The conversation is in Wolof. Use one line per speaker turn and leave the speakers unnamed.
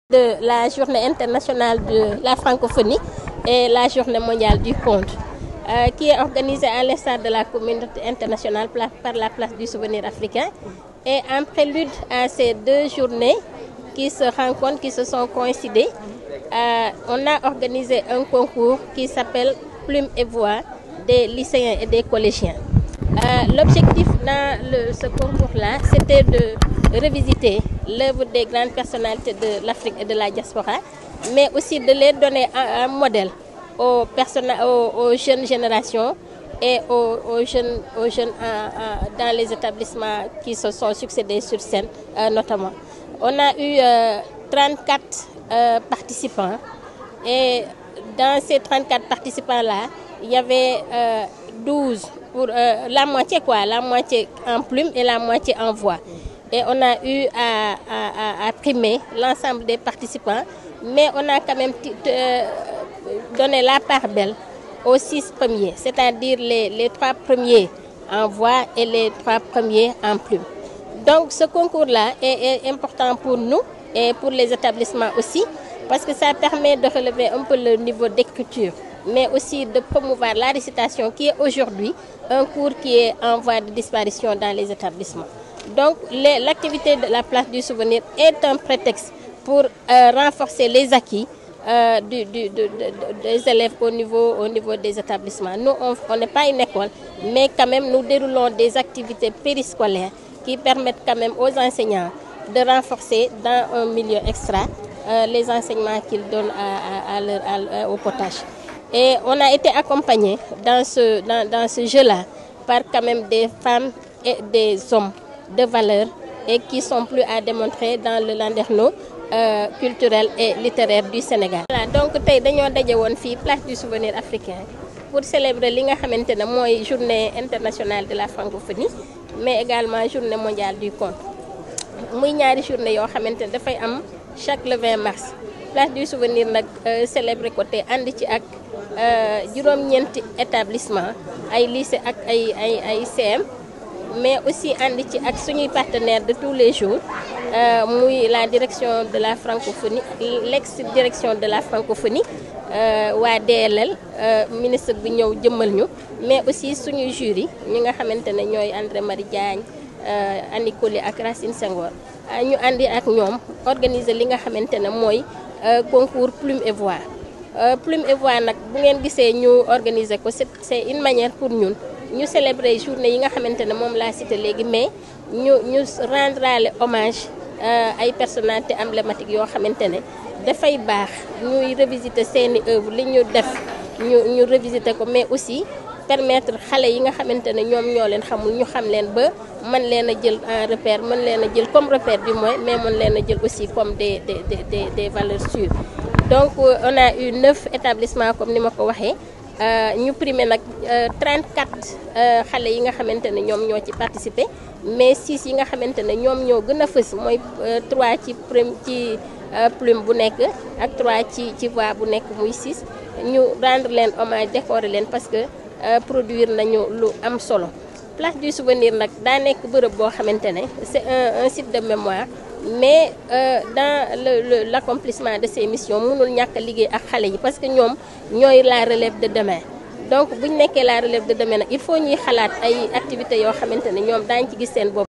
De la journée internationale de la francophonie et la journée mondiale du conte, qui est organisée à l'instar de la communauté internationale par la place du souvenir africain. Et en prélude à ces deux journées qui se rencontrent, qui se sont coïncidées, on a organisé un concours qui s'appelle Plume et Voix des lycéens et des collégiens. L'objectif dans ce concours-là, c'était de revisiter l'œuvre des grandes personnalités de l'Afrique et de la diaspora, mais aussi de les donner un modèle aux jeunes générations et aux jeunes dans les établissements qui se sont succédés sur scène notamment. On a eu 34 participants et dans ces 34 participants-là, il y avait 12 pour la moitié en plume et la moitié en voix. Et on a eu à primer l'ensemble des participants, mais on a quand même donné la part belle aux 6 premiers, c'est-à-dire les 3 premiers en voix et les 3 premiers en plume. Donc ce concours-là est important pour nous et pour les établissements aussi, parce que ça permet de relever un peu le niveau d'écriture, mais aussi de promouvoir la récitation qui est aujourd'hui un cours qui est en voie de disparition dans les établissements. Donc l'activité de la place du souvenir est un prétexte pour renforcer les acquis des élèves au niveau des établissements. Nous, on n'est pas une école, mais quand même nous déroulons des activités périscolaires qui permettent quand même aux enseignants de renforcer dans un milieu extra les enseignements qu'ils donnent au potage. Et on a été accompagnés dans ce jeu-là par quand même des femmes et des hommes de valeur et qui sont plus à démontrer dans le landerneau culturel et littéraire du Sénégal. Voilà, donc tey dañoo daje woon fii place du souvenir africain pour célébrer li nga xamante ne mooy journée internationale de la francophonie, mais également journée mondiale du conte. Muy ñaari journée yoo xamante ne dafay am chaque le 20 mars. Place du souvenir nag célébrer ko te ànd ci ak juróom-ñeenti établissement ay lycée ak ay CM, mais aussi ànd ci ak suñuy partenaires de tous les jours muy la direction de la francophonie, l'ex-direction de la francophonie, waa DLL, ministre bi ñëw jëmmal ñu, mais aussi suñuy jury ñi nga xamante ne ñooy André Marie Diagne, Annie Colly ak Racine Senghor, ñu àndi ak ñoom organiser li nga xamante ne mooy concours Plume et Voix. Plume et Voix nag bu ngeen gisee ñu organiser ko c'est une manière pour ñun ñu célébrer journée yi nga xamante ne moom laa cité léegi, mais ñu rendraale hommage ay personnalités emblématiques yoo xamante ne dafay baax ñuy revisiter seeni œuvre li ñu def ñu revisiter ko, mais aussi permettre xale yi nga xamante ne ñoom ñoo leen xamul ñu xam leen ba mën leen a jël en repère, mën leen a jël comme repère du moins, mais mën leen a jël aussi comme des valeurs sûres. Donc on a eu 9 établissements comme ni ma ko waxee, ñu primé nag 34 xale yi nga xamante ne ñoom ñoo ci participer, mais 6 yi nga xamante ne ñoom ñoo gën a fës mooy 3 ci plume bu nekk ak 3 ci voix bu nekk muy 6, ñu rendre leen hommage, décorer leen parce que produire nañu lu am solo. Place du souvenir nag daa nekk bërëb boo xamante ne c'est un site de mémoire, mais dans l'accomplissement de ces missions mënul ñàkk a liggéey ak xale yi parce que ñoom ñooy la relève de demain. Donc buñ nekkee la relève de demain nag il faut ñuy xalaat ay activités yoo xamante ne ñoom daañu ci gis seen bopp.